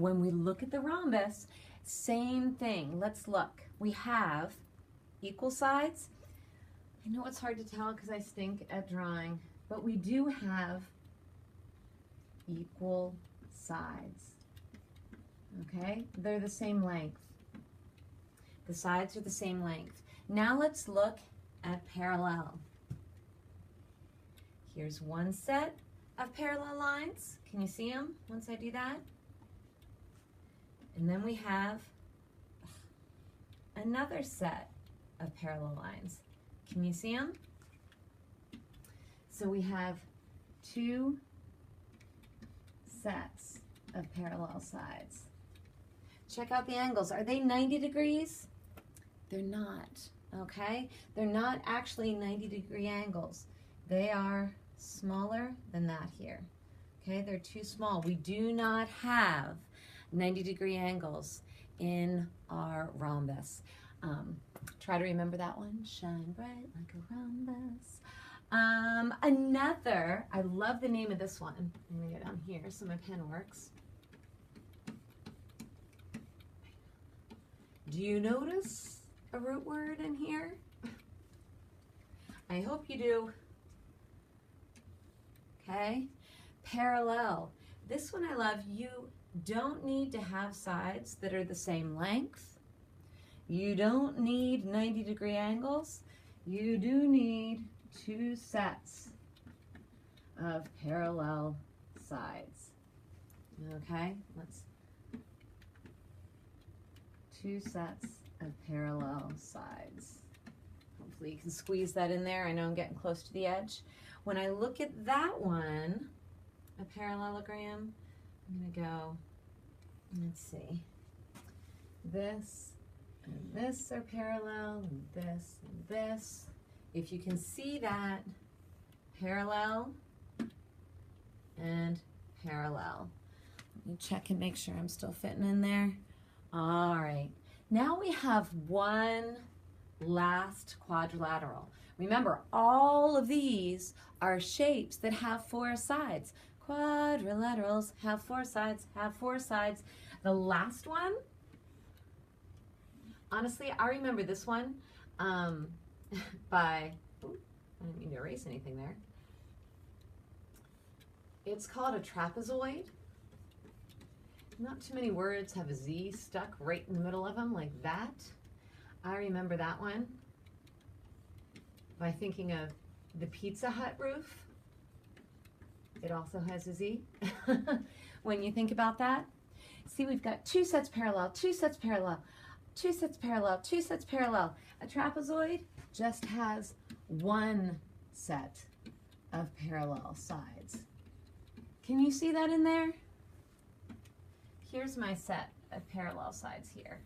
when we look at the rhombus, same thing. Let's look. We have equal sides. I know it's hard to tell because I stink at drawing, but we do have equal sides. Okay? They're the same length. The sides are the same length. Now let's look at parallel. Here's one set of parallel lines. Can you see them once I do that? And then we have another set of parallel lines. Can you see them? So we have two sets of parallel sides. Check out the angles. Are they 90 degrees? They're not, okay? They're not actually 90-degree angles. They are smaller than that here, okay? They're too small. We do not have 90-degree angles in our rhombus. Try to remember that one. Shine bright like a rhombus. Another, I love the name of this one. I'm going to go down here so my pen works. Do you notice a root word in here? I hope you do. Okay, parallel. This one I love. You don't need to have sides that are the same length. You don't need 90-degree angles. You do need two sets of parallel sides. Okay, two sets of parallel sides. Hopefully you can squeeze that in there. I know I'm getting close to the edge. When I look at that one, a parallelogram, I'm going to go, let's see, this and this are parallel, and this. If you can see that, parallel and parallel. Let me check and make sure I'm still fitting in there. All right, now we have one last quadrilateral. Remember, all of these are shapes that have four sides. Quadrilaterals have four sides, have four sides. The last one, honestly, I remember this one by, ooh, I didn't mean to erase anything there. It's called a trapezoid. Not too many words have a Z stuck right in the middle of them like that. I remember that one by thinking of the Pizza Hut roof. It also has a Z. When you think about that, see, we've got two sets parallel, two sets parallel, two sets parallel, two sets parallel. A trapezoid just has one set of parallel sides. Can you see that in there? Here's my set of parallel sides here.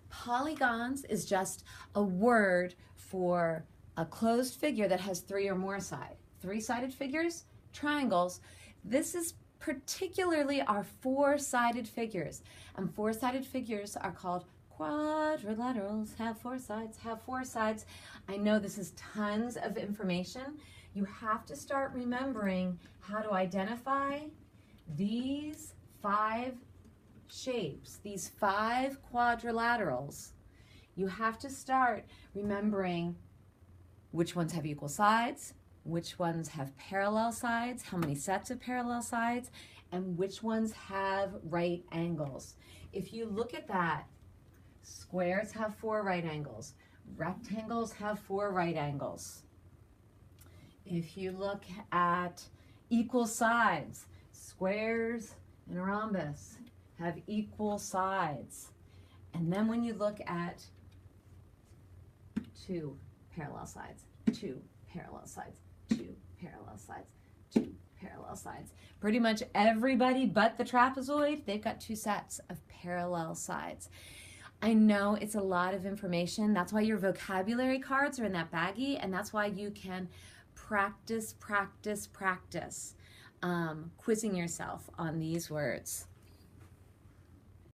Polygons is just a word for a closed figure that has three or more sides. Three-sided figures, triangles. This is particularly our four-sided figures. And four-sided figures are called quadrilaterals. Have four sides, have four sides. I know this is tons of information. You have to start remembering how to identify these five shapes, these five quadrilaterals. You have to start remembering which ones have equal sides, which ones have parallel sides, how many sets of parallel sides, and which ones have right angles. If you look at that, squares have four right angles, rectangles have four right angles. If you look at equal sides, squares and rhombus have equal sides. And then when you look at two parallel sides, two parallel sides, two parallel sides, two parallel sides. Pretty much everybody but the trapezoid, they've got two sets of parallel sides. I know it's a lot of information. That's why your vocabulary cards are in that baggie, and that's why you can practice, quizzing yourself on these words.